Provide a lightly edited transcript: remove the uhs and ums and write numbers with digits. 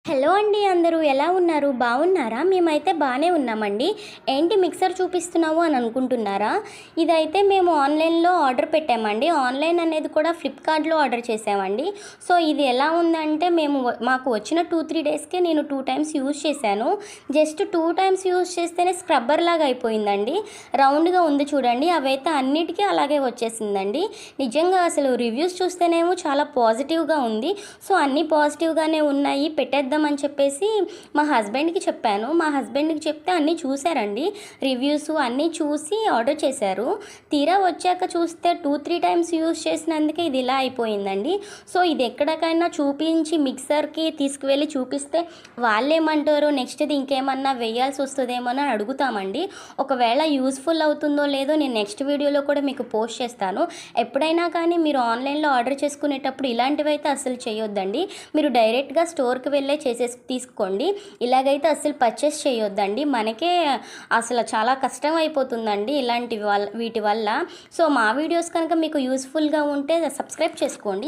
Hello అండి, అందరూ ఎలా ఉన్నారు? బాగున్నారా? మేమైతే బాగానే ఉన్నామండి. ఏంటి మిక్సర్ చూపిస్తున్నావు అని అనుకుంటున్నారా? ఇదైతే మేము ఆన్లైన్లో ఆర్డర్ పెట్టామండి. ఆన్లైన్ అనేది కూడా ఫ్లిప్కార్ట్లో ఆర్డర్ చేసామండి. సో ఇది ఎలా ఉందంటే మాకు వచ్చిన 2-3 డేస్కే నేను 2 టైమ్స్ యూజ్ చేశాను. జస్ట్ 2 టైమ్స్ యూజ్ చేస్తేనే స్క్రబ్బర్ లాగా అయిపోయిందండి. రౌండ్గా ఉంది చూడండి, అవైతే అన్నిటికీ అలాగే వచ్చేసిందండి. నిజంగా అసలు రివ్యూస్ చూస్తేనేమో చాలా పాజిటివ్గా ఉంది. సో అన్నీ పాజిటివ్గానే ఉన్నాయి, పెట్టేద్దాం అని చెప్పేసి మా హస్బెండ్కి చెప్పాను. మా హస్బెండ్కి చెప్తే అన్నీ చూశారండి, రివ్యూస్ అన్నీ చూసి ఆర్డర్ చేశారు. తీరా వచ్చాక చూస్తే 2-3 టైమ్స్ యూజ్ చేసినందుకే ఇది ఇలా అయిపోయిందండి. సో ఇది ఎక్కడికైనా చూపించి మిక్సర్కి తీసుకువెళ్ళి చూపిస్తే వాళ్ళేమంటారో నెక్స్ట్ది ఇంకేమన్నా వేయాల్సి వస్తుందేమో అని అడుగుతామండి. ఒకవేళ యూస్ఫుల్ అవుతుందో లేదో నేను నెక్స్ట్ వీడియోలో కూడా మీకు పోస్ట్ చేస్తాను. ఎప్పుడైనా కానీ మీరు ఆన్లైన్లో ఆర్డర్ చేసుకునేటప్పుడు ఇలాంటివి అయితే అస్సలు చేయొద్దండి. మీరు డైరెక్ట్గా స్టోర్కి వెళ్ళే తీసుకోండి. ఇలాగైతే అస్సలు పర్చేస్ చేయొద్దండి. మనకే అసలు చాలా కష్టం అయిపోతుందండి వీటి వల్ల. సో మా వీడియోస్ కనుక మీకు యూస్ఫుల్గా ఉంటే సబ్స్క్రైబ్ చేసుకోండి.